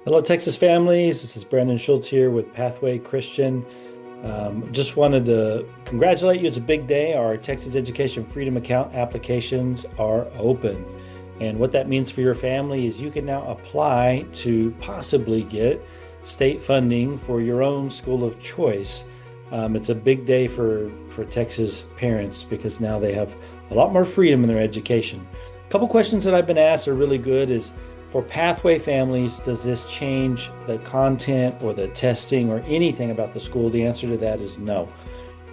Hello, Texas families. This is Brandon Schultz here with Pathway Christian. Just wanted to congratulate you. It's a big day. Our Texas Education Freedom Account applications are open. And what that means for your family is you can now apply to possibly get state funding for your own school of choice. It's a big day for Texas parents because now they have a lot more freedom in their education. A couple questions that I've been asked are really good is, for Pathway families, does this change the content or the testing or anything about the school? The answer to that is no.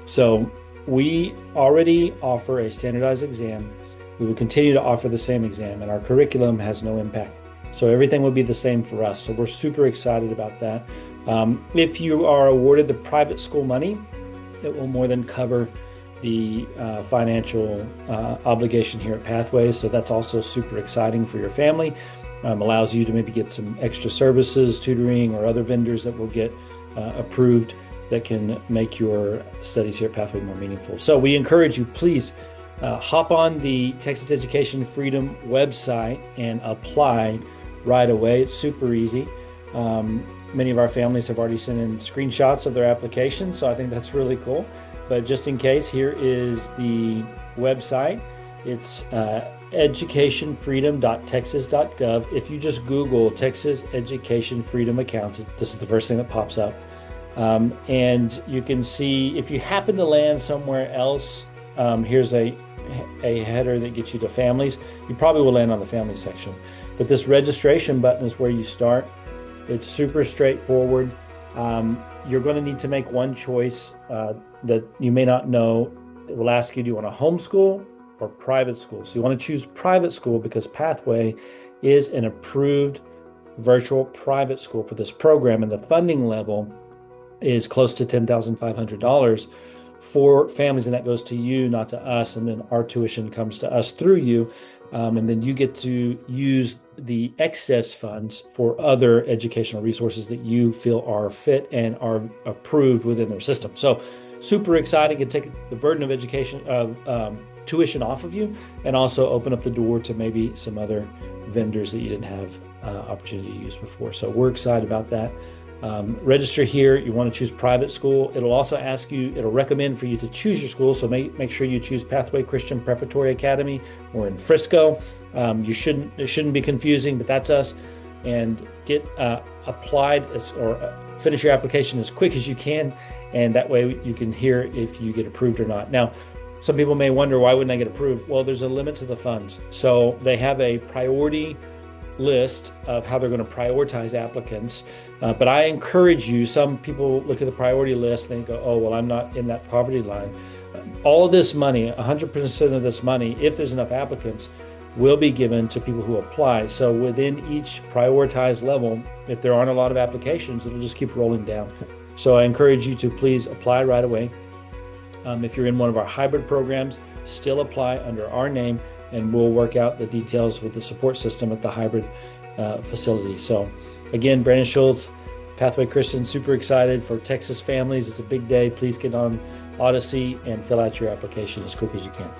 So we already offer a standardized exam. We will continue to offer the same exam, and our curriculum has no impact. So everything will be the same for us. So we're super excited about that. If you are awarded the private school money, it will more than cover the financial obligation here at Pathways. So that's also super exciting for your family. Allows you to maybe get some extra services, tutoring, or other vendors that will get approved that can make your studies here at Pathway more meaningful. So we encourage you, please hop on the Texas Education Freedom website and apply right away. It's super easy. Many of our families have already sent in screenshots of their applications, so I think that's really cool. But just in case, here is the website. It's educationfreedom.texas.gov. If you just Google Texas Education Freedom Accounts, this is the first thing that pops up. And you can see if you happen to land somewhere else, here's a header that gets you to families. You probably will land on the family section. But this registration button is where you start. It's super straightforward. You're going to need to make one choice that you may not know. It will ask you, do you want a homeschool or private school? So you want to choose private school because Pathway is an approved virtual private school for this program, and the funding level is close to $10,500 for families, and that goes to you, not to us, and then our tuition comes to us through you, and then you get to use the excess funds for other educational resources that you feel are fit and are approved within their system. So super exciting. It can take the burden of education tuition off of you, and also open up the door to maybe some other vendors that you didn't have opportunity to use before. So we're excited about that. Register here. You want to choose private school. It'll also ask you, it'll recommend for you to choose your school. So make sure you choose Pathway Christian Preparatory Academy. We're in Frisco. It shouldn't be confusing, but that's us. And get applied or finish your application as quick as you can. And that way you can hear if you get approved or not. Now, some people may wonder, why wouldn't I get approved? Well, there's a limit to the funds. So they have a priority list of how they're going to prioritize applicants. But I encourage you, some people look at the priority list and they go, oh, well, I'm not in that poverty line. All of this money, 100% of this money, if there's enough applicants, will be given to people who apply. So within each prioritized level, if there aren't a lot of applications, it'll just keep rolling down. So I encourage you to please apply right away. If you're in one of our hybrid programs, still apply under our name, and we'll work out the details with the support system at the hybrid facility. So again, Brandon Schultz, Pathway Christian, super excited for Texas families. It's a big day. Please get on Odyssey and fill out your application as quick as you can.